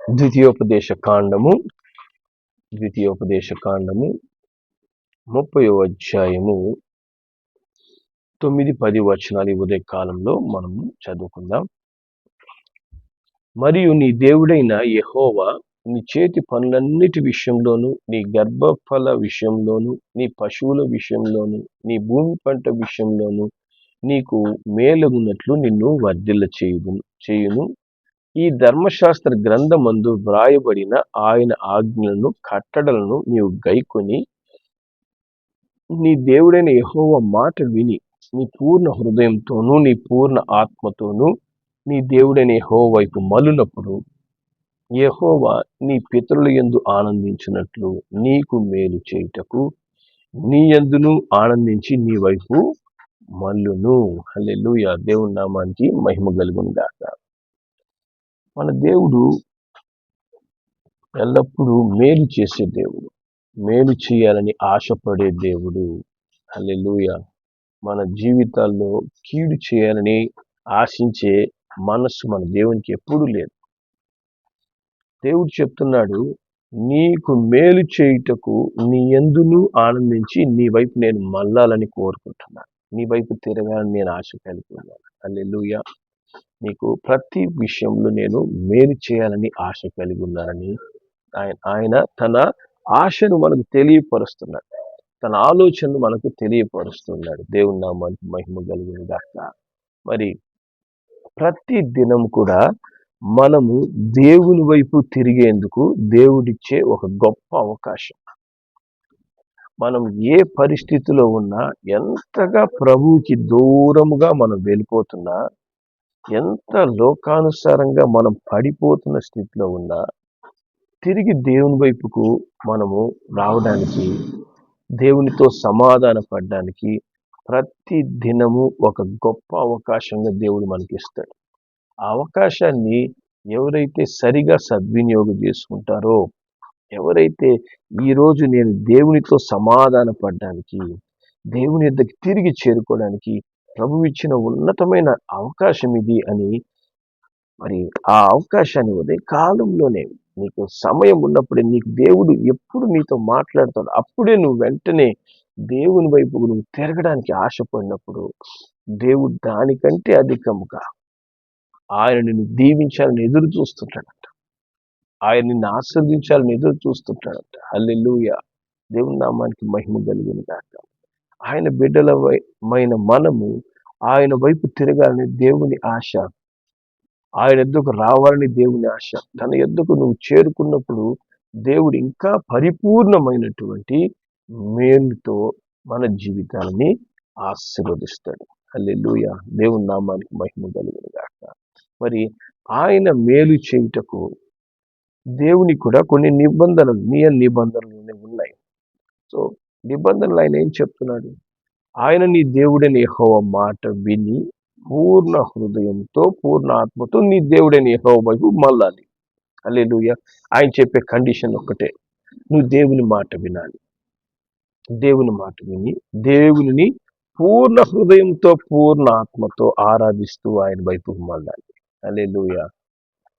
ద్వితీయోపదేశ కాండము 30వ అధ్యాయము 9-10 వచనాలు ఈ ఉదయ కాలంలో మనము చదువుకుందాం. మరియు నీ దేవుడైన యెహోవా నీ చేతి పనులన్నిటి విషయంలోను, నీ గర్భఫల విషయంలోను, నీ పశువుల విషయంలోను, నీ భూమి పంట విషయంలోను నీకు మేలుగున్నట్లు నిన్ను వర్ధిల్ల చేయును. ఈ ధర్మశాస్త్ర గ్రంథమందు వ్రాయబడిన ఆయన ఆజ్ఞలను, కట్టడలను నీవు గైకొని నీ దేవుడైన యెహోవా మాట విని నీ పూర్ణ హృదయంతోనూ నీ పూర్ణ ఆత్మతోనూ నీ దేవుడైన యెహోవా వైపు మలునప్పుడు యెహోవా నీ పితరుల యందు ఆనందించినట్లు నీకు మేలు చేయుటకు నీ యందును ఆనందించి నీ వైపు మల్లును. హల్లెలూయా. దేవుని నామానికి మహిమ కలుగును గాక. మన దేవుడు ఎల్లప్పుడూ మేలు చేసే దేవుడు, మేలు చేయాలని ఆశపడే దేవుడు. హల్లెలూయా. మన జీవితాల్లో కీడు చేయాలని ఆశించే మనస్సు మన దేవునికి ఎప్పుడూ లేదు. దేవుడు చెప్తున్నాడు, నీకు మేలు చేయుటకు నీ యందును ఆనందించి నీ వైపు నేను మళ్ళాలని కోరుకుంటున్నాను, నీ వైపు తిరగాలని నేను ఆశ కలిగి ఉన్నాను. హల్లెలూయా. నీకు ప్రతి విషయంలో నేను మేలు చేయాలని ఆశ కలిగి ఉన్నానని ఆయన తన ఆశను మనకు తెలియపరుస్తున్నాడు, తన ఆలోచనను మనకు తెలియపరుస్తున్నాడు. దేవుని నామానికి మహిమ కలుగును గాక. మరి ప్రతి దినం కూడా మనము దేవుని వైపు తిరిగేందుకు దేవుడిచ్చే ఒక గొప్ప అవకాశం. మనం ఏ పరిస్థితిలో ఉన్నా, ఎంతగా ప్రభువుకి దూరముగా మనం వెళ్ళిపోతున్నా, ఎంత లోకానుసారంగా మనం పడిపోతున్న స్థితిలో ఉన్నా, తిరిగి దేవుని వైపుకు మనము రావడానికి, దేవునితో సమాధాన పడడానికి ప్రతి దినము ఒక గొప్ప అవకాశంగా దేవుడు మనకిస్తాడు. ఆ అవకాశాన్ని ఎవరైతే సరిగా సద్వినియోగం చేసుకుంటారో, ఎవరైతే ఈరోజు నేను దేవునితో సమాధాన పడడానికి, దేవుని యొద్దకు తిరిగి చేరుకోవడానికి ప్రభు ఇచ్చిన ఉన్నతమైన అవకాశం ఇది అని, మరి ఆ అవకాశాన్ని ఉదయ కాలంలోనే నీకు సమయం ఉన్నప్పుడే, నీకు దేవుడు ఎప్పుడు నీతో మాట్లాడతాడు అప్పుడే నువ్వు వెంటనే దేవుని వైపు నువ్వు తిరగడానికి ఆశపడినప్పుడు దేవుడు దానికంటే అధికముగా ఆయన నిన్ను దీవించాలని ఎదురు చూస్తుంటాడంట, ఆయన నిన్ను ఆశీర్వదించాలని ఎదురు చూస్తుంటాడంట. హల్లెలూయా. దేవుని నామానికి మహిమ కలుగును గాక. ఆయన బిడ్డలమైన మనము ఆయన వైపు తిరగాలని దేవుని ఆశ, ఆయన యొద్దకు రావాలని దేవుని ఆశ. తన యొద్దకు నువ్వు చేరుకున్నప్పుడు దేవుడు ఇంకా పరిపూర్ణమైనటువంటి మేలుతో మన జీవితాన్ని ఆశీర్వదిస్తాడు. హల్లెలూయా. దేవుని నామానికి మహిమ కలుగును గాక. మరి ఆయన మేలు చేయుటకు దేవునికి కూడా కొన్ని నిబంధనలు, నిబంధనలు ఉన్నాయి. సో నిబంధనలు ఆయన ఏం చెప్తున్నాడు? ఆయన నీ దేవుడైన యెహోవా మాట విని పూర్ణ హృదయంతో పూర్ణ ఆత్మతో నీ దేవుడైన యెహోవా వైపు మళ్ళాలి. హల్లెలూయా. ఆయన చెప్పే కండిషన్ ఒక్కటే, నువ్వు దేవుని మాట వినాలి. దేవుని మాట విని దేవుని పూర్ణ హృదయంతో పూర్ణ ఆత్మతో ఆరాధిస్తూ ఆయన వైపు మళ్ళాలి. హల్లెలూయా.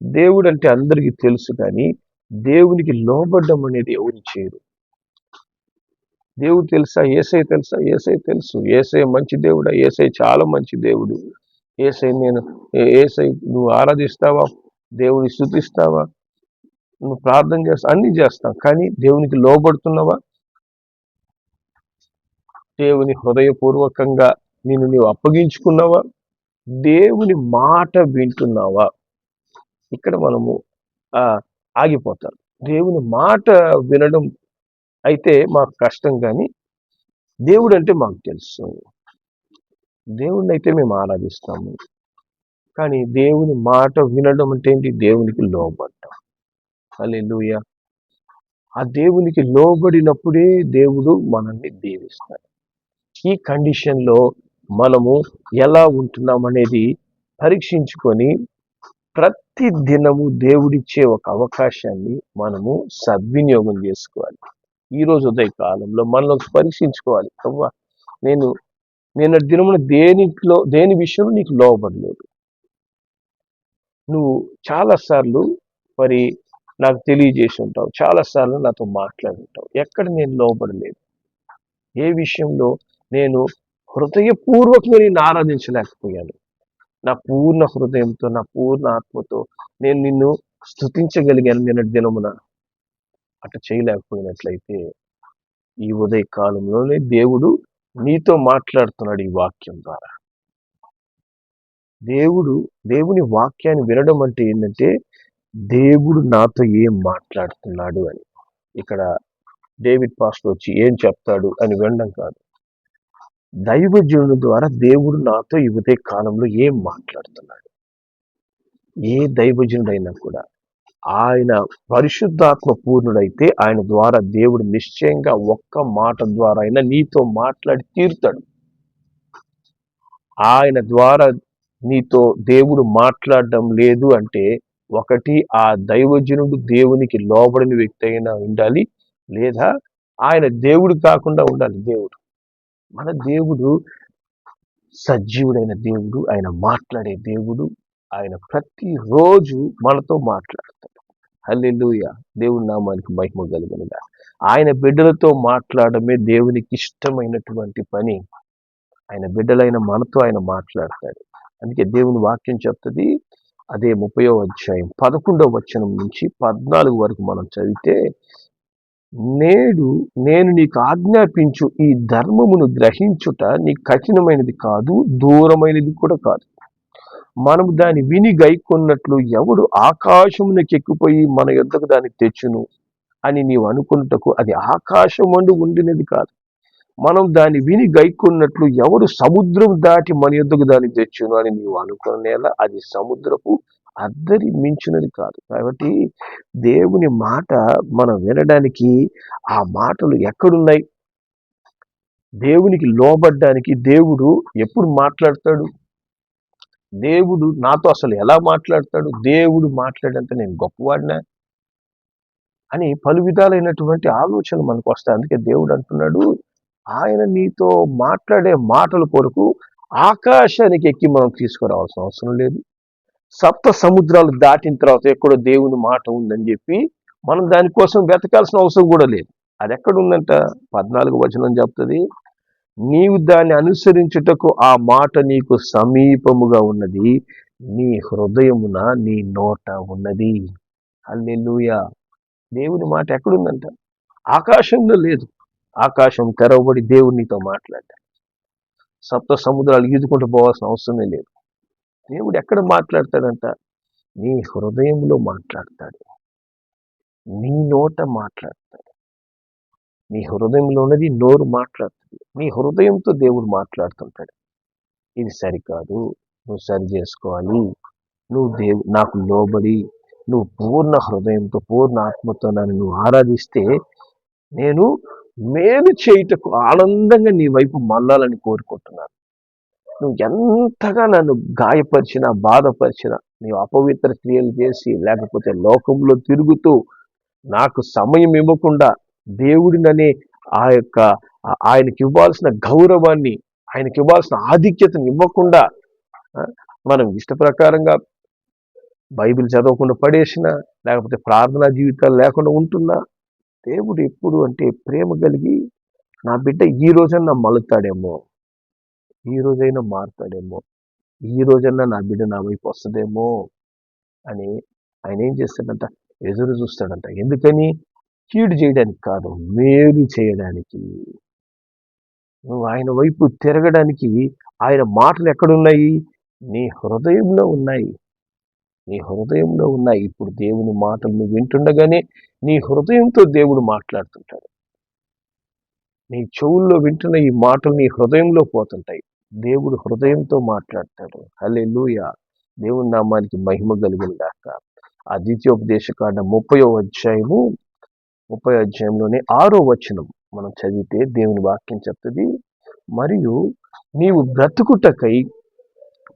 దేవుడు అంటే అందరికీ తెలుసు, కానీ దేవునికి లోబడ్డం అనేది ఎవరు చేయరు. దేవుడు తెలుసా? యేసయ్య తెలుసా? యేసయ్య తెలుసు. యేసయ్య మంచి దేవుడా? యేసయ్య చాలా మంచి దేవుడు. యేసయ్య నువ్వు ఆరాధిస్తావా? దేవుని స్తుతిస్తావా? నువ్వు ప్రార్థన చేస్తావు, అన్ని చేస్తావు, కానీ దేవునికి లోబడుతున్నావా? దేవుని హృదయపూర్వకంగా నీవు అప్పగించుకున్నావా? దేవుని మాట వింటున్నావా? ఇక్కడ మనము ఆగిపోతాం. దేవుని మాట వినడం అయితే మాకు కష్టం, కానీ దేవుడు అంటే మాకు తెలుసు. దేవుడిని అయితే మేము ఆరాధిస్తాము, కానీ దేవుని మాట వినడం అంటే ఏంటి? దేవునికి లోబడ్డం. హల్లెలూయా. ఆ దేవునికి లోబడినప్పుడే దేవుడు మనల్ని దీవిస్తాడు. ఈ కండిషన్లో మనము ఎలా ఉంటున్నాం అనేది పరీక్షించుకొని ప్రతి దినము దేవుడిచ్చే ఒక అవకాశాన్ని మనము సద్వినియోగం చేసుకోవాలి. ఈరోజు ఉదయ కాలంలో మనలో పరీక్షించుకోవాలి. అవ్వా, నేను దినమున దేని విషయంలో నీకు లోబడలేదు. నువ్వు చాలాసార్లు మరి నాకు తెలియజేసి ఉంటావు, చాలాసార్లు నాతో మాట్లాడి ఉంటావు. ఎక్కడ నేను లోబడలేదు, ఏ విషయంలో నేను హృదయపూర్వకంగా నేను ఆరాధించలేకపోయాను. నా పూర్ణ హృదయంతో, నా పూర్ణ ఆత్మతో నేను నిన్ను స్తుతించగలిగాను నిన్నటి దినమున. అట్లా చేయలేకపోయినట్లయితే ఈ ఉదయ కాలంలోనే దేవుడు నీతో మాట్లాడుతున్నాడు ఈ వాక్యం ద్వారా. దేవుని వాక్యాన్ని వినడం అంటే ఏంటంటే దేవుడు నాతో ఏం మాట్లాడుతున్నాడు అని. ఇక్కడ డేవిడ్ పాస్టర్ వచ్చి ఏం చెప్తాడు అని వినడం కాదు. దైవజనుడి ద్వారా దేవుడు నాతో ఈ ఉదయ కాలంలో ఏం మాట్లాడుతున్నాడు. ఏ దైవజనుడైనా కూడా ఆయన పరిశుద్ధాత్మ పూర్ణుడైతే ఆయన ద్వారా దేవుడు నిశ్చయంగా ఒక్క మాట ద్వారా అయినా నీతో మాట్లాడి తీరుతాడు. ఆయన ద్వారా నీతో దేవుడు మాట్లాడడం లేదు అంటే, ఒకటి ఆ దైవజనుడు దేవునికి లోబడిన వ్యక్తి అయినా ఉండాలి, లేదా ఆయన దేవుడు కాకుండా ఉండాలి. మన దేవుడు సజీవుడైన దేవుడు, ఆయన మాట్లాడే దేవుడు. ఆయన ప్రతిరోజు మనతో మాట్లాడతాడు. హల్లెలూయా, దేవుని నామానికి మహిమ కలుగునుగా. ఆయన బిడ్డలతో మాట్లాడమే దేవునికి ఇష్టమైనటువంటి పని. ఆయన బిడ్డలైన మనతో ఆయన మాట్లాడతాడు. అందుకే దేవుని వాక్యం చెప్తుంది, అదే 30వ అధ్యాయం 11వ వచనం నుంచి 14 వరకు మనం చదివితే, నేడు నేను నీకు ఆజ్ఞాపించు ఈ ధర్మమును గ్రహించుట నీకు కఠినమైనది కాదు, దూరమైనది కూడా కాదు. మనము దాన్ని విని గైకొన్నట్లు ఎవడు ఆకాశమునకు ఎక్కిపోయి మన యొద్దకు దాన్ని తెచ్చును అని నీవు అనుకున్నటకు అది ఆకాశం అందు ఉండినది కాదు. మనం దాన్ని విని గైకొన్నట్లు ఎవడు సముద్రం దాటి మన యొద్దకు దాన్ని తెచ్చును అని నీవు అనుకునేలా అది సముద్రపు అద్దరి మించినది కాదు. కాబట్టి దేవుని మాట మనం వినడానికి ఆ మాటలు ఎక్కడున్నాయి? దేవునికి లోబడ్డానికి దేవుడు ఎప్పుడు మాట్లాడతాడు? దేవుడు నాతో అసలు ఎలా మాట్లాడతాడు? దేవుడు మాట్లాడంటే నేను గొప్పవాడినా అని పలు విధాలైనటువంటి ఆలోచనలు మనకు వస్తాయి. అందుకే దేవుడు అంటున్నాడు, ఆయన నీతో మాట్లాడే మాటల కొరకు ఆకాశానికి ఎక్కి మనం తీసుకురావాల్సిన అవసరం లేదు. సప్త సముద్రాలు దాటిన తర్వాత ఎక్కడో దేవుని మాట ఉందని చెప్పి మనం దానికోసం వెతకాల్సిన అవసరం కూడా లేదు. అది ఎక్కడ ఉందంట? 14వ వచనం చెప్తుంది, నీవు దాన్ని అనుసరించుటకు ఆ మాట నీకు సమీపముగా ఉన్నది, నీ హృదయమున నీ నోట ఉన్నది. హల్లెలూయా. దేవుని మాట ఎక్కడుందంట? ఆకాశంలో లేదు. ఆకాశం తెరవబడి దేవుడు నీతో మాట్లాడ్డాడు. సప్త సముద్రాలు ఈదుకుంటూ పోవాల్సిన అవసరమే లేదు. దేవుడు ఎక్కడ మాట్లాడతాడంట? నీ హృదయంలో మాట్లాడతాడు, నీ నోట మాట్లాడతాడు. నీ హృదయంలో ఉన్నది నోరు మాట్లాడుతుంది. నీ హృదయంతో దేవుడు మాట్లాడుతుంటాడు. ఇది సరికాదు, నువ్వు సరి చేసుకోవాలి, నువ్వు నాకు లోబడి నువ్వు పూర్ణ హృదయంతో పూర్ణ ఆత్మతో నన్ను నువ్వు ఆరాధిస్తే నేను మేలు చేయుటకు ఆనందంగా నీ వైపు మళ్ళాలని కోరుకుంటున్నాను. నువ్వు ఎంతగా నన్ను గాయపరిచినా బాధపరిచినా, నీవు అపవిత్ర క్రియలు చేసి లేకపోతే లోకంలో తిరుగుతూ నాకు సమయం ఇవ్వకుండా దేవుడిననే ఆయనకి ఇవ్వాల్సిన గౌరవాన్ని, ఆయనకి ఇవ్వాల్సిన ఆధిక్యతను ఇవ్వకుండా మనం ఇష్ట ప్రకారంగా బైబిల్ చదవకుండా పడేసిన, లేకపోతే ప్రార్థనా జీవితాలు లేకుండా ఉంటున్నా, దేవుడు ఎప్పుడు అంటే ప్రేమ కలిగి నా బిడ్డ ఈ రోజన్నా మలుతాడేమో, ఈ రోజైనా మారుతాడేమో, ఈ రోజన్నా నా బిడ్డ నా వైపు వస్తుందేమో అని ఆయన ఏం చేస్తాడంట? ఎదురు చూస్తాడంట. ఎందుకని? కీడు చేయడానికి కాదు, మేలు చేయడానికి. నువ్వు ఆయన వైపు తిరగడానికి ఆయన మాటలు ఎక్కడున్నాయి? నీ హృదయంలో ఉన్నాయి. నీ హృదయంలో ఉన్నాయి. ఇప్పుడు దేవుని మాటలు నువ్వు వింటుండగానే నీ హృదయంతో దేవుడు మాట్లాడుతుంటాడు. నీ చెవుల్లో వింటున్న ఈ మాటలు నీ హృదయంలో పోతుంటాయి. దేవుడు హృదయంతో మాట్లాడతాడు. హల్లెలూయా, దేవుని నామానికి మహిమ కలుగును గాక. ఆ ద్వితీయోపదేశకాండం 30వ అధ్యాయంలోనే 6వ వచనం మనం చదివితే దేవుని వాక్యం చెప్తుంది, మరియు నీవు బ్రతుకుటకై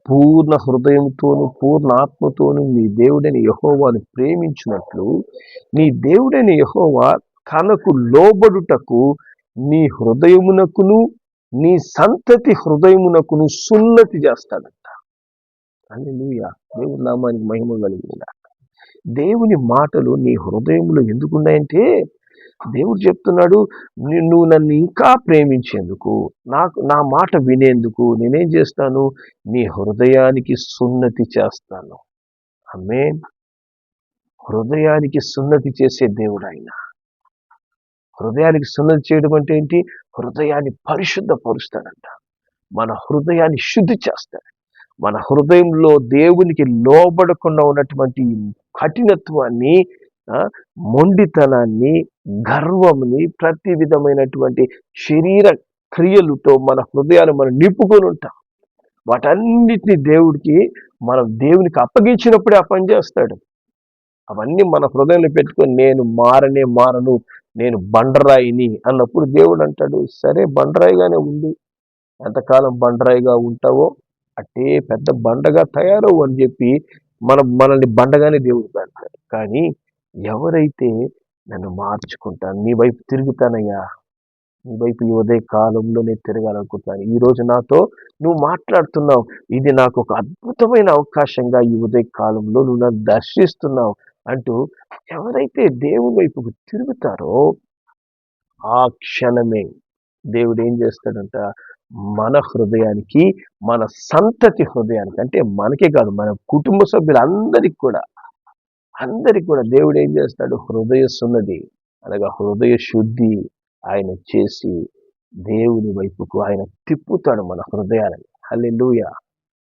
పూర్ణ హృదయంతోను పూర్ణ ఆత్మతోను నీ దేవుడైన యెహోవాను ప్రేమించినట్లు నీ దేవుడైన యెహోవా తనకు లోబడుటకు నీ హృదయమునకును నీ సంతతి హృదయమునకును సున్నతి చేస్తాడంట. హల్లెలూయా, దేవుని నామానికి మహిమ కలుగునుగా. దేవుని మాటలు నీ హృదయంలో ఎందుకున్నాయంటే దేవుడు చెప్తున్నాడు, నువ్వు నన్ను ఇంకా ప్రేమించేందుకు, నా మాట వినేందుకు నేనేం చేస్తాను, నీ హృదయానికి సున్నతి చేస్తాను. ఆమేన్. హృదయానికి సున్నతి చేసే దేవుడు ఆయన. హృదయానికి సున్నతి చేయడం అంటే ఏంటి? హృదయాన్ని పరిశుద్ధపరుస్తాడంట. మన హృదయాన్ని శుద్ధి చేస్తాడు. మన హృదయంలో దేవునికి లోబడకుండా ఉన్నటువంటి కఠినత్వాన్ని, మొండితనాన్ని, గర్వంని, ప్రతి విధమైనటువంటి శరీర క్రియలతో మన హృదయాన్ని మనం నింపుకొని ఉంటాం. వాటన్నిటిని మనం దేవునికి అప్పగించినప్పుడే ఆ పని చేస్తాడు. అవన్నీ మన హృదయంలో పెట్టుకొని నేను మారను, నేను బండరాయిని అన్నప్పుడు దేవుడు అంటాడు, సరే బండరాయిగానే ఉండు, ఎంతకాలం బండరాయిగా ఉంటావో అట్టే పెద్ద బండగా తయారవు అని చెప్పి మనల్ని బండగానే దేవుడు పెడతాడు. కానీ ఎవరైతే నన్ను మార్చుకుంటాను, నీ వైపు తిరుగుతానయ్యా, నీ వైపు ఈ ఉదయ కాలంలో నేను తిరగాలనుకుంటాను, ఈరోజు నాతో నువ్వు మాట్లాడుతున్నావు, ఇది నాకు ఒక అద్భుతమైన అవకాశంగా ఈ ఉదయ కాలంలో నువ్వు నన్ను దర్శిస్తున్నావు అంటూ ఎవరైతే దేవుని వైపుకు తిరుగుతారో ఆ క్షణమే దేవుడు ఏం చేస్తాడంట, మన హృదయానికి, మన సంతతి హృదయానికి, అంటే మనకే కాదు మన కుటుంబ సభ్యులందరికీ కూడా దేవుడు ఏం చేస్తాడు, హృదయ సున్నది అనగా హృదయ శుద్ధి ఆయన చేసి దేవుని వైపుకు ఆయన తిప్పుతాడు మన హృదయాలని. హల్లెలూయా.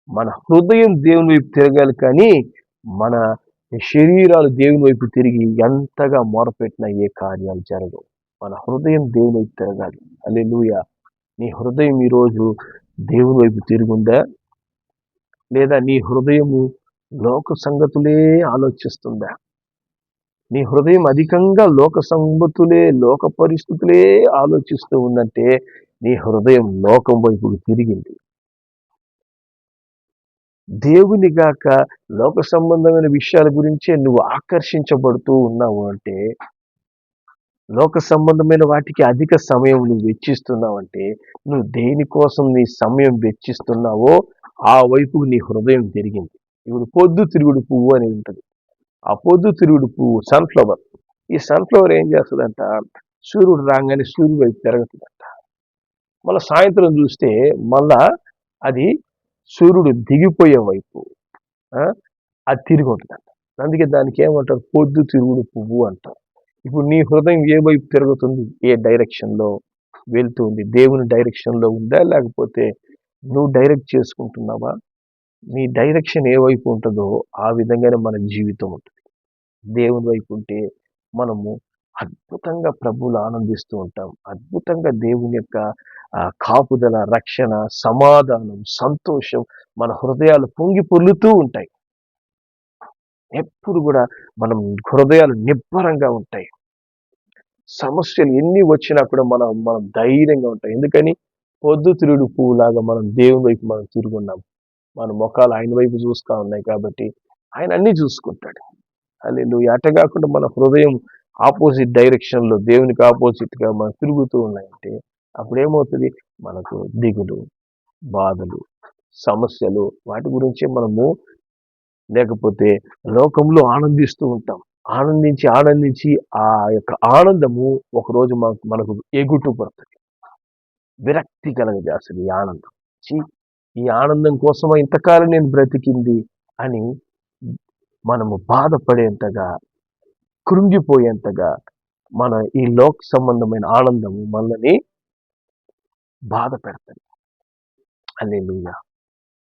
మన హృదయం దేవుని వైపు తిరగాలి, కానీ మన శరీరాలు దేవుని వైపు తిరిగి ఎంతగా మొరపెట్టినా ఏ కార్యాలు జరగవు. మన హృదయం దేవుని వైపు తిరగాలి. హల్లెలూయా. నీ హృదయం ఈరోజు దేవుని వైపు తిరుగుందా, లేదా నీ హృదయము లోక సంగతులే ఆలోచిస్తుందా? నీ హృదయం అధికంగా లోక సంగతులే, లోక పరిస్థితులే ఆలోచిస్తూ ఉందంటే నీ హృదయం లోకం వైపుకు తిరిగింది. దేవుని గాక లోక సంబంధమైన విషయాల గురించే నువ్వు ఆకర్షించబడుతూ ఉన్నావు అంటే, లోక సంబంధమైన వాటికి అధిక సమయం నువ్వు వెచ్చిస్తున్నావంటే, నువ్వు దేనికోసం నీ సమయం వెచ్చిస్తున్నావో ఆ వైపుకు నీ హృదయం తిరిగింది. ఇప్పుడు పొద్దు తిరుగుడు పువ్వు అని ఉంటుంది. ఆ పొద్దు తిరుగుడు పువ్వు సన్ఫ్లవర్. ఈ సన్ఫ్లవర్ ఏం చేస్తుందంట, సూర్యుడు రాగానే సూర్యుడు వైపు తిరుగుతుందంట. మళ్ళీ సాయంత్రం చూస్తే మళ్ళా అది సూర్యుడు దిగిపోయే వైపు అది తిరిగి ఉంటుందంట. అందుకే దానికి ఏమంటారు, పొద్దు తిరుగుడు పువ్వు అంటారు. ఇప్పుడు నీ హృదయం ఏ వైపు తిరుగుతుంది, ఏ డైరెక్షన్లో వెళ్తుంది, దేవుని డైరెక్షన్లో ఉందా, లేకపోతే నువ్వు డైరెక్ట్ చేసుకుంటున్నావా? నీ డైరెక్షన్ ఏ వైపు ఉంటుందో ఆ విధంగానే మన జీవితం ఉంటుంది. దేవుని వైపు ఉంటే మనము అద్భుతంగా ప్రభువులు ఆనందిస్తూ ఉంటాం. అద్భుతంగా దేవుని యొక్క కాపుదల, రక్షణ, సమాధానం, సంతోషం మన హృదయాలు పొంగి పొర్లుతూ ఉంటాయి. ఎప్పుడు కూడా మనం హృదయాలు నిబ్బరంగా ఉంటాయి. సమస్యలు ఎన్ని వచ్చినా కూడా మనం ధైర్యంగా ఉంటాయి. ఎందుకని? పొద్దుతిరుగుడు పువ్వులాగా మనం దేవుని వైపు మనం తిరుగున్నాం. మన ముఖాలు ఆయన వైపు చూస్తూ ఉన్నాయి కాబట్టి ఆయన అన్ని చూసుకుంటాడు. హల్లెలూయా. అట్ట కాకుండా మన హృదయం ఆపోజిట్ డైరెక్షన్లో, దేవునికి ఆపోజిట్గా మనం తిరుగుతూ ఉన్నాయంటే అప్పుడు ఏమవుతుంది, మనకు దిగులు, బాధలు, సమస్యలు, వాటి గురించే మనము లేకపోతే లోకంలో ఆనందిస్తూ ఉంటాం. ఆనందించి ఆ యొక్క ఆనందము ఒకరోజు మనకు ఎగుటు పడుతుంది, విరక్తి కలగజేస్తుంది. ఈ ఆనందం, ఈ ఆనందం కోసమా ఇంతకాలం నేను బ్రతికింది అని మనము బాధపడేంతగా, కృంగిపోయేంతగా మన ఈ లోక సంబంధమైన ఆనందము మనల్ని బాధ పెడతాడు. హల్లెలూయా.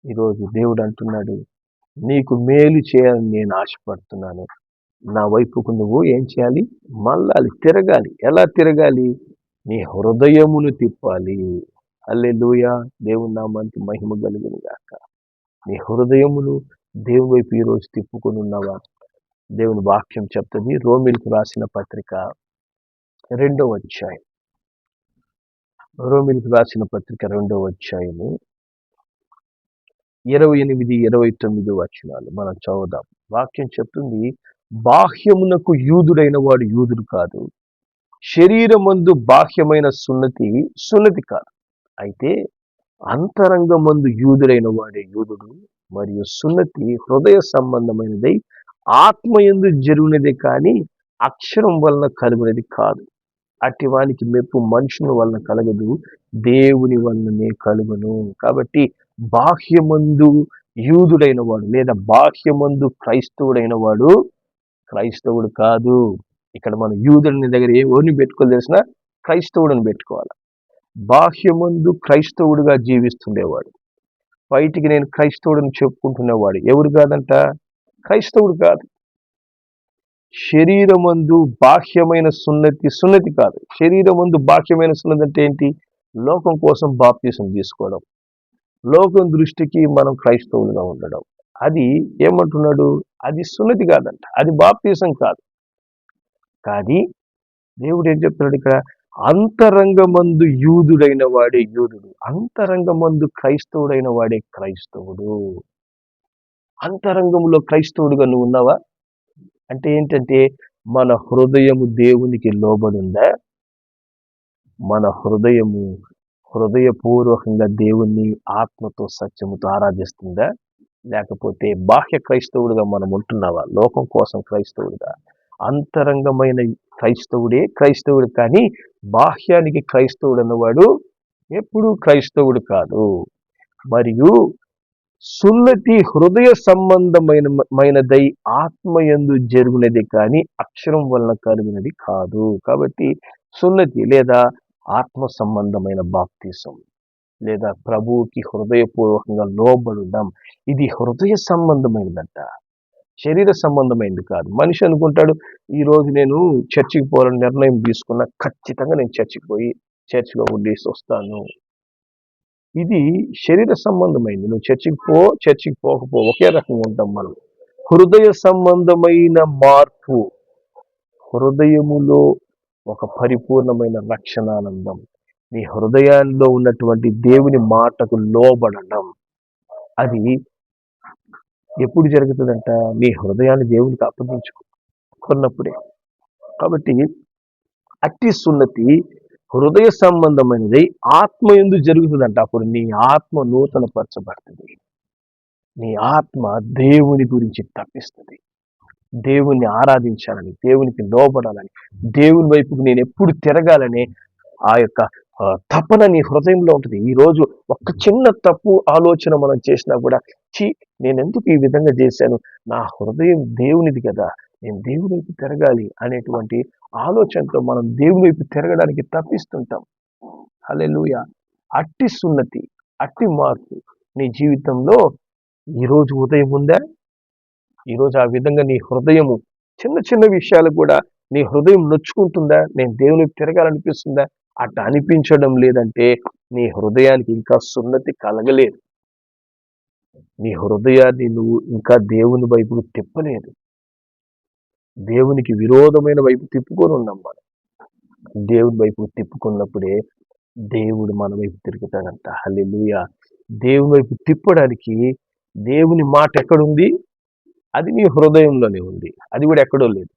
ఈరోజు దేవుడు అంటున్నాడు, నీకు మేలు చేయాలని నేను ఆశపడుతున్నాను. నా వైపుకు నువ్వు ఏం చేయాలి, మళ్ళాలి, తిరగాలి. ఎలా తిరగాలి? నీ హృదయమును తిప్పాలి. హల్లెలూయా. దేవుని నామానికి మహిమ కలుగును గాక. నీ హృదయమును దేవుని వైపు ఈరోజు తిప్పుకొని ఉన్నావా? దేవుని వాక్యం చెప్తుంది, రోమీయులకు రాసిన పత్రిక 2వ అధ్యాయం, రోమీయులకు రాసిన పత్రిక 2వ అధ్యాయము 28, 29 వచనాలు మనం చదువుదాం. వాక్యం చెప్తుంది, బాహ్యమునకు యూదుడైన వాడు యూదుడు కాదు, శరీరమందు బాహ్యమైన సున్నతి కాదు, అయితే అంతరంగమందు యూదుడైన వాడే యూదుడు, మరియు సున్నతి హృదయ సంబంధమైనదై ఆత్మయందు జరుగునది కానీ అక్షరం వలన కలుగునది కాదు. అట్టి వానికి మెప్పు మనుషుని వలన కలగదు, దేవుని వలననే కలుగును. కాబట్టి బాహ్యమందు యూదుడైన వాడు లేదా బాహ్యమందు క్రైస్తవుడైన వాడు క్రైస్తవుడు కాదు. ఇక్కడ మనం యూదుని దగ్గర ఎవరిని పెట్టుకోవాలి తెలిసిన? క్రైస్తవుడిని పెట్టుకోవాలి. బాహ్యమందు క్రైస్తవుడిగా జీవిస్తుండేవాడు, బయటికి నేను క్రైస్తవుడిని చెప్పుకుంటున్నవాడు ఎవరు కాదంట? క్రైస్తవుడు కాదు. శరీరమందు బాహ్యమైన సున్నతి కాదు. శరీరమందు బాహ్యమైన సున్నతి అంటే ఏంటి? లోకం కోసం బాప్తీసం తీసుకోవడం, లోకం దృష్టికి మనం క్రైస్తవులుగా ఉండడం. అది ఏమంటున్నాడు? అది సున్నతి కాదంట, అది బాప్తీసం కాదు. కానీ దేవుడు ఏం చెప్తున్నాడు ఇక్కడ? అంతరంగమందు యూదుడైన వాడే యూదుడు, అంతరంగమందు క్రైస్తవుడైన వాడే క్రైస్తవుడు. అంతరంగంలో క్రైస్తవుడిగా నువ్వు ఉన్నావా? అంటే ఏంటంటే మన హృదయము దేవునికి లోబడిందా? మన హృదయపూర్వకంగా దేవుణ్ణి ఆత్మతో సత్యముతో ఆరాధిస్తుందా? లేకపోతే బాహ్య క్రైస్తవుడిగా మనం ఉంటున్నావా? లోకం కోసం క్రైస్తవుడిగా. అంతరంగమైన క్రైస్తవుడే క్రైస్తవుడు, కానీ బాహ్యానికి క్రైస్తవుడు అన్నవాడు ఎప్పుడూ క్రైస్తవుడు కాదు. మరియు సున్నతి హృదయ సంబంధమైనదై ఆత్మయందు జరుగునది కానీ అక్షరం వలన కలిగినది కాదు. కాబట్టి సున్నతి లేదా ఆత్మ సంబంధమైన బాప్తీసం లేదా ప్రభువుకి హృదయపూర్వకంగా లోబడడం, ఇది హృదయ సంబంధమైనదంట, శరీర సంబంధమైనది కాదు. మనిషి అనుకుంటాడు, ఈరోజు నేను చర్చికి పోవాలని నిర్ణయం తీసుకున్నా, ఖచ్చితంగా నేను చర్చికి పోయి చర్చిలో ఉండేసి వస్తాను. ఇది శరీర సంబంధమైంది. నువ్వు చర్చికి పోకపో ఒకే రకంగా ఉంటాం మనం. హృదయ సంబంధమైన మార్పు, హృదయములో ఒక పరిపూర్ణమైన రక్షణానందం, నీ హృదయాల్లో ఉన్నటువంటి దేవుని మాటకు లోబడడం, అది ఎప్పుడు జరుగుతుందంట? నీ హృదయాన్ని దేవునికి అప్పగించుకున్నప్పుడే. కాబట్టి అట్టి సున్నతి హృదయ సంబంధమైనది ఆత్మయందు జరుగుతుందంట. అప్పుడు నీ ఆత్మ నూతన పరచబడుతుంది, నీ ఆత్మ దేవుని గురించి తప్పిస్తుంది, దేవుణ్ణి ఆరాధించాలని, దేవునికి లోబడాలని, దేవుని వైపుకు నేను ఎప్పుడు తిరగాలని ఆ యొక్క తపన నీ హృదయంలో ఉంటుంది. ఈరోజు ఒక్క చిన్న తప్పు ఆలోచన మనం చేసినా కూడా, నేను ఎందుకు ఈ విధంగా చేశాను, నా హృదయం దేవునిది కదా, నేను దేవుని వైపు తిరగాలి అనేటువంటి ఆలోచనతో మనం దేవుని వైపు తిరగడానికి తప్పిస్తుంటాం. హల్లెలూయా. అట్టి సున్నతి, అట్టి మార్పు నీ జీవితంలో ఈరోజు ఉదయం ఉందా? ఈరోజు ఆ విధంగా నీ హృదయము చిన్న చిన్న విషయాలు కూడా నీ హృదయం నొచ్చుకుంటుందా? నేను దేవుని వైపు తిరగాలనిపిస్తుందా? అట్లా అనిపించడం లేదంటే నీ హృదయానికి ఇంకా సున్నతి కలగలేదు, నీ హృదయాన్ని నువ్వు ఇంకా దేవుని వైపుకు తిప్పలేదు. దేవునికి విరోధమైన వైపు తిప్పుకొని ఉన్నాం మనం. దేవుని వైపు తిప్పుకున్నప్పుడే దేవుడు మన వైపు తిరుగుతాడంట. హల్లెలూయా. దేవుని వైపు తిప్పడానికి దేవుని మాట ఎక్కడుంది? అది నీ హృదయంలోనే ఉంది, అది కూడా ఎక్కడో లేదు.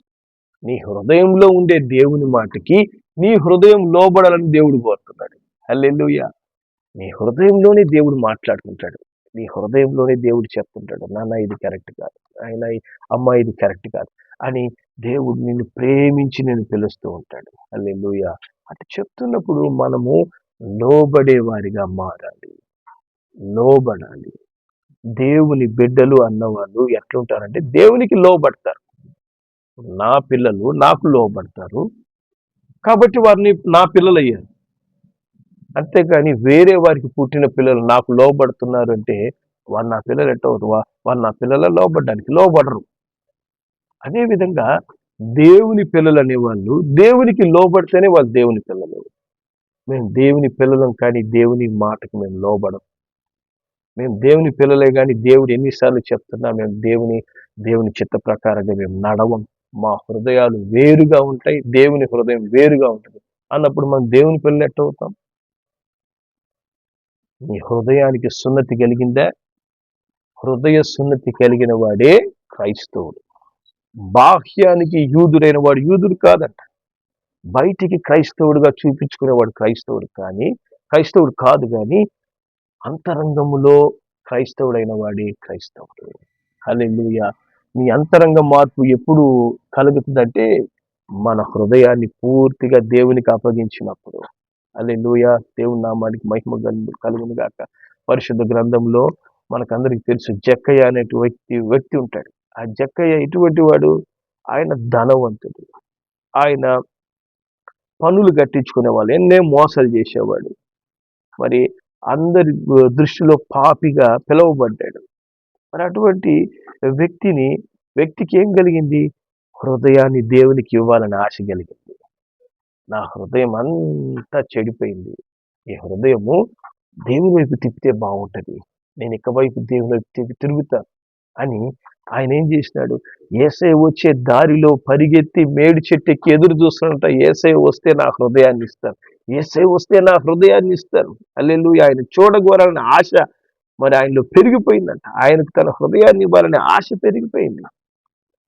నీ హృదయంలో ఉండే దేవుని మాటకి నీ హృదయం లోబడాలని దేవుడు కోరుతున్నాడు. హల్లెలూయా. నీ హృదయంలోనే దేవుడు మాట్లాడుకుంటాడు, నీ హృదయంలోనే దేవుడు చెప్తుంటాడు, నాన్న ఇది కరెక్ట్ కాదు, ఆయన అమ్మ ఇది కరెక్ట్ కాదు అని దేవుడు నిన్ను ప్రేమించి నేను పిలుస్తూ ఉంటాడు. హల్లెలూయా. అటు చెప్తున్నప్పుడు మనము లోబడే వారిగా మారాలి, లోబడాలి. దేవుని బిడ్డలు అన్నవాళ్ళు ఎట్లుంటారంటే దేవునికి లోబడతారు. నా పిల్లలు నాకు లోబడతారు కాబట్టి వారిని నా పిల్లలు అయ్యారు. అంతేకాని వేరే వారికి పుట్టిన పిల్లలు నాకు లోబడుతున్నారు అంటే వారు నా పిల్లలు ఎట్టవుతారు? వారు నా పిల్లల లోబడ్డానికి లోబడరు. అదేవిధంగా దేవుని పిల్లలు అనేవాళ్ళు దేవునికి లోబడితేనే వాళ్ళు దేవుని పిల్లలు. మేము దేవుని పిల్లలం కానీ దేవుని మాటకు మేము లోబడం. మేము దేవుని పిల్లలే కానీ దేవుడు ఎన్నిసార్లు చెప్తున్నా మేము దేవుని చిత్త ప్రకారంగా మేము నడవం. మా హృదయాలు వేరుగా ఉంటాయి, దేవుని హృదయం వేరుగా ఉంటుంది అన్నప్పుడు మనం దేవుని పిల్లలు ఎట్టవుతాం? నీ హృదయానికి సున్నతి కలిగిందా? హృదయ సున్నతి కలిగిన వాడే క్రైస్తవుడు. బాహ్యానికి యూదుడైన వాడు యూదుడు కాదంట, బయటికి క్రైస్తవుడుగా చూపించుకునేవాడు క్రైస్తవుడు కాదు కానీ అంతరంగములో క్రైస్తవుడైన వాడే క్రైస్తవుడు. హల్లెలూయా. నీ అంతరంగ మార్పు ఎప్పుడు కలుగుతుందంటే మన హృదయాన్ని పూర్తిగా దేవునికి అప్పగించినప్పుడు. హల్లెలూయా. దేవుని నామానికి మహిమ కలుగును గాక. పరిశుద్ధ గ్రంథంలో మనకందరికి తెలుసు, జక్కయ్య అనే వ్యక్తి ఉంటాడు. ఆ జక్కయ్య ఎటువంటి వాడు? ఆయన ధనవంతుడు. ఆయన పన్నులు కట్టించుకునేవాళ్ళు, ఎన్నే మోసాలు చేసేవాడు. మరి అందరి దృష్టిలో పాపిగా పిలువబడ్డాడు. మరి అటువంటి వ్యక్తికి ఏం కలిగింది? హృదయాన్ని దేవునికి ఇవ్వాలని ఆశ కలిగింది. నా హృదయం అంతా చెడిపోయింది, ఈ హృదయము దేవుని వైపు తిప్పితే బాగుంటది, నేను ఇకవైపు దేవుని వైపు తిరుగుతాను అని ఆయన ఏం చేసినాడు? యేసయ్య వచ్చే దారిలో పరిగెత్తి మేడి చెట్టు ఎక్కి ఎదురు చూస్తున్నట్ట, యేసయ్య వస్తే నా హృదయాన్ని ఇస్తాను, యేసయ్య వస్తే నా హృదయాన్ని ఇస్తాను. హల్లెలూయా. ఆయన చూడగోరాలని ఆశ మరి ఆయనలో పెరిగిపోయిందంట. ఆయనకు తన హృదయాన్ని ఇవ్వాలనే ఆశ పెరిగిపోయింది.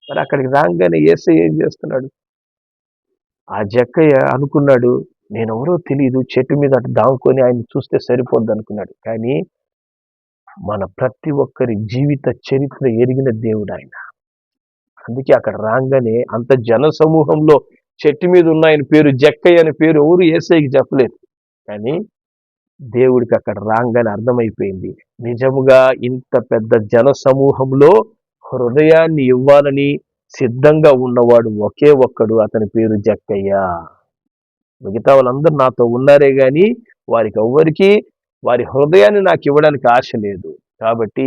మరి అక్కడికి రాగానే యేసయ్య ఏం చేస్తున్నాడు? ఆ జక్కయ్య అనుకున్నాడు, నేనెవరో తెలియదు, చెట్టు మీద అటు దాముకొని ఆయన చూస్తే సరిపోద్ది అనుకున్నాడు. కానీ మన ప్రతి ఒక్కరి జీవిత చరిత్ర ఎరిగిన దేవుడు ఆయన. అందుకే అక్కడ రాగానే అంత జన సమూహంలో చెట్టు మీద ఉన్న ఆయన పేరు జక్కయ్య అనే పేరు ఎవరు యేసయ్యకి చెప్పలేదు. కానీ దేవుడికి అక్కడ రాగానే అర్థమైపోయింది, నిజముగా ఇంత పెద్ద జన సమూహంలో హృదయాన్ని ఇవ్వాలని సిద్ధంగా ఉన్నవాడు ఒకే ఒక్కడు, అతని పేరు జక్కయ్య. మిగతా వాళ్ళందరూ నాతో ఉన్నారే గాని వారికి ఎవ్వరికి వారి హృదయాన్ని నాకు ఇవ్వడానికి ఆశ లేదు. కాబట్టి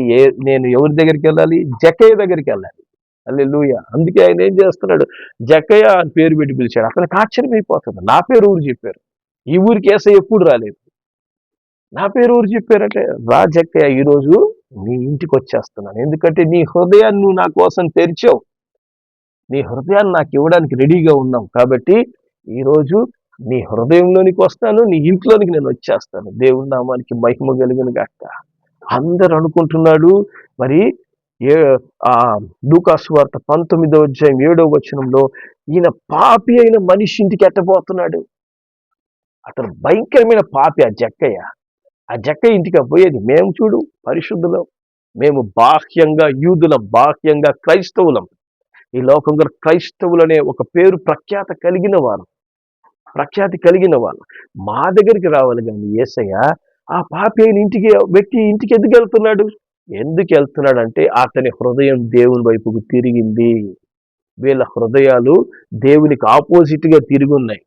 నేను ఎవరి దగ్గరికి వెళ్ళాలి? జక్కయ్య దగ్గరికి వెళ్ళాలి. హల్లెలూయా. అందుకే ఆయన ఏం చేస్తున్నాడు? జక్కయ్య అని పేరు పెట్టి పిలిచాడు. అతనికి ఆశ్చర్యమైపోతుంది, నా పేరు ఊరు చెప్పారు, ఈ ఊరికి యేసయ్య ఎప్పుడు రాలేదు, నా పేరు ఊరు చెప్పారంటే, రా జక్కయ్య, ఈరోజు నీ ఇంటికి వచ్చేస్తున్నాను, ఎందుకంటే నీ హృదయాన్ని నువ్వు నా కోసం తెరిచావు, నీ హృదయాన్ని నాకు ఇవ్వడానికి రెడీగా ఉన్నాం. కాబట్టి ఈరోజు నీ హృదయంలోనికి వస్తాను, నీ ఇంట్లోనికి నేను వచ్చేస్తాను. దేవుని నామానికి మహిమ కలిగిన గాక. అందరు అనుకుంటున్నాడు మరి లూకా సువార్త 19వ అధ్యాయం 7వ వచనంలో, ఈయన పాపి అయిన మనిషి ఇంటికి ఎట్టబోతున్నాడు? అతను భయంకరమైన పాపి ఆ జక్కయ్య. ఆ జక్కయ్య ఇంటికి పోయేది మేము చూడు పరిశుద్ధులం, మేము బాహ్యంగా యూదులం, బాహ్యంగా క్రైస్తవులం. ఈ లోకంలో క్రైస్తవులనే ఒక పేరు ప్రఖ్యాతి కలిగిన వాళ్ళు మా దగ్గరికి రావాలి. కానీ యేసయ్య ఆ పాపి అయిన ఇంటికి ఎందుకు వెళ్తున్నాడు అంటే, అతని హృదయం దేవుని వైపుకు తిరిగింది. వీళ్ళ హృదయాలు దేవునికి ఆపోజిట్ గా తిరిగి ఉన్నాయి.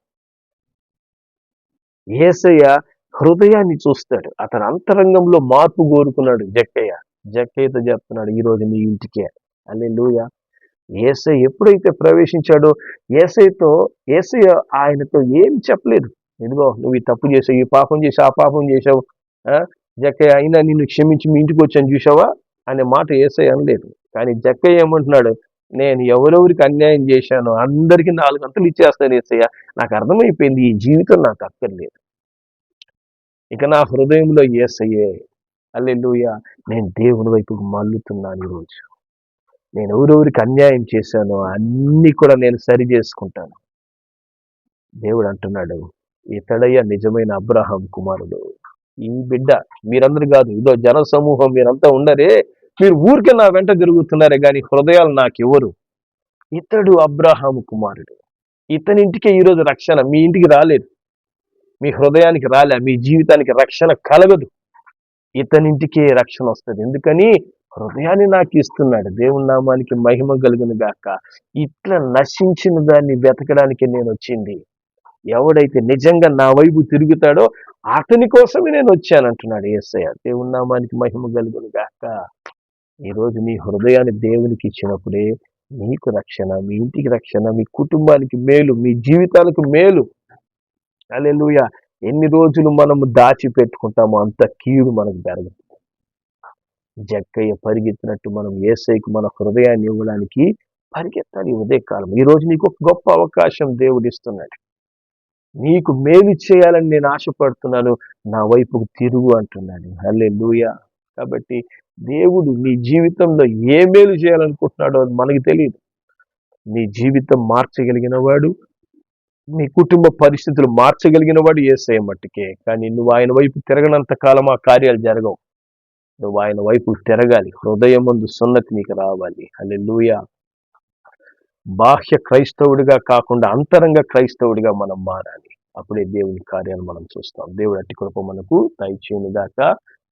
యేసయ్య హృదయాన్ని చూస్తాడు, అతని అంతరంగంలో మార్పు కోరుకున్నాడు. జక్కయ్యతో చెప్తున్నాడు, ఈరోజు నీ ఇంటికే. హల్లెలూయా. యేసయ్య ఎప్పుడైతే ప్రవేశించాడో, యేసయ్య ఆయనతో ఏం చెప్పలేదు. ఇదిగో నువ్వు ఈ తప్పు చేసావు, ఈ పాపం చేసావు, ఆ పాపం చేసావు, జక్కయ్య అయినా నిన్ను క్షమించి మీ ఇంటికి వచ్చాను చూసావా అనే మాట యేసయ్య అనలేదు. కానీ జక్కయ్య ఏమంటున్నాడు? నేను ఎవరెవరికి అన్యాయం చేశానో అందరికీ 4 అంతలు ఇచ్చేస్తాను యేసయ్య, నాకు అర్థమైపోయింది, ఈ జీవితం నాకు అక్కర్లేదు, ఇక నా హృదయంలో యేసయ్యే. హల్లెలూయా. నేను దేవుని వైపుకు మల్లుతున్నాను. ఈరోజు నేను ఎవరెవరికి అన్యాయం చేశానో అన్ని కూడా నేను సరి చేసుకుంటాను. దేవుడు అంటున్నాడు, ఇతడయ్య నిజమైన అబ్రహాం కుమారుడు. ఈ బిడ్డ మీరందరూ కాదు, ఇదో జన సమూహం మీరంతా ఉండరే, మీరు ఊరికే నా వెంట తిరుగుతున్నారే కానీ హృదయాలు నాకు ఎవరు? ఇతడు అబ్రహాము కుమారుడు. ఇతనింటికే ఈరోజు రక్షణ. మీ ఇంటికి రాలేదు, మీ హృదయానికి రాలే, మీ జీవితానికి రక్షణ కలగదు. ఇతనింటికే రక్షణ వస్తుంది. ఎందుకని? హృదయాన్ని నాకు ఇస్తున్నాడు. దేవుని నామానికి మహిమ కలుగును గాక. ఇట్లా నశించిన దాన్ని వెతకడానికి నేను వచ్చింది. ఎవడైతే నిజంగా నా వైపు తిరుగుతాడో అతని కోసమే నేను వచ్చానంటున్నాడు యేసయ్య. దేవుని నామానికి మహిమ కలుగును గాక. ఈరోజు నీ హృదయాన్ని దేవునికి ఇచ్చినప్పుడే నీకు రక్షణ, మీ ఇంటికి రక్షణ, మీ కుటుంబానికి మేలు, మీ జీవితాలకు మేలు. హల్లెలూయా. ఎన్ని రోజులు మనము దాచిపెట్టుకుంటామో అంత కీడు మనకు జరగదు. జక్కయ్య పరిగెత్తినట్టు మనం యేసయ్యకు మన హృదయాన్ని ఇవ్వడానికి పరిగెత్తాలి ఉదయకాలం. ఈరోజు నీకు ఒక గొప్ప అవకాశం దేవుడు ఇస్తున్నాడు. నీకు మేలు చేయాలని నేను ఆశపడుతున్నాను, నా వైపుకు తిరుగు అంటున్నాడు. హల్లెలూయా. కాబట్టి దేవుడు నీ జీవితంలో ఏ మేలు చేయాలనుకుంటున్నాడో అది మనకి తెలియదు. నీ జీవితం మార్చగలిగిన వాడు, నీ కుటుంబ పరిస్థితులు మార్చగలిగిన వాడు యేసయ్య మట్టుకే. కానీ నువ్వు ఆయన వైపు తిరగనంత కాలం ఆ కార్యాలు జరగవు. నువ్వు ఆయన వైపు తిరగాలి. హృదయం ముందు సున్నతి నీకు రావాలి. హల్లెలూయా. బాహ్య క్రైస్తవుడిగా కాకుండా అంతరంగ క్రైస్తవుడిగా మనం మారాలి. అప్పుడే దేవుని కార్యాలు మనం చూస్తాం. దేవుడు అట్టి కృప మనకు దయచేయును గాక.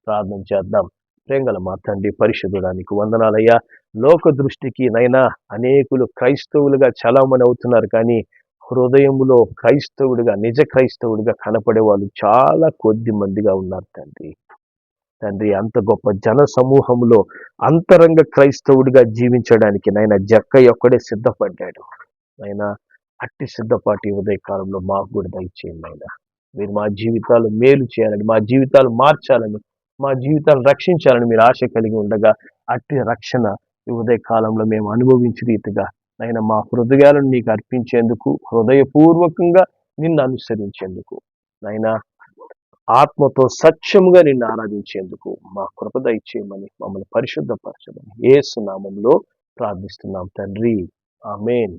ప్రార్థన చేద్దాం. ప్రేంగల మా తండ్రి పరిశుద్ధుడా, నీకు వందనాలయ్యా. లోక దృష్టికి నైనా అనేకులు క్రైస్తవులుగా చలామణి అవుతున్నారు, కానీ హృదయములో క్రైస్తవుడిగా, నిజ క్రైస్తవుడిగా కనపడే వాళ్ళు చాలా కొద్ది మందిగా ఉన్నారు తండ్రి. అంత గొప్ప జన సమూహంలో అంతరంగ క్రైస్తవుడిగా జీవించడానికి నాయన జక్కయ్య ఒక్కడే సిద్ధపడ్డాడు. నాయన అట్టి సిద్ధపాటి ఉదయకాలంలో మాకు కూడా దయచేయండి నాయన. మీరు మా జీవితాలు మేలు చేయాలని, మా జీవితాలు మార్చాలని, మా జీవితాలు రక్షించాలని మీరు ఆశ కలిగి ఉండగా, అట్టి రక్షణ ఈ ఉదయకాలంలో మేము అనుభవించే రీతిగా నాయన మా హృదయాలను నీకు అర్పించేందుకు, హృదయపూర్వకంగా నిన్ను అనుసరించేందుకు, నాయన ఆత్మతో సత్యముగా నిన్ను ఆరాధించేందుకు మా కృప దయచేయమని, మమ్మల్ని పరిశుద్ధపరచమని యేసు నామములో ప్రార్థిస్తున్నాం తండ్రి. ఆమేన్.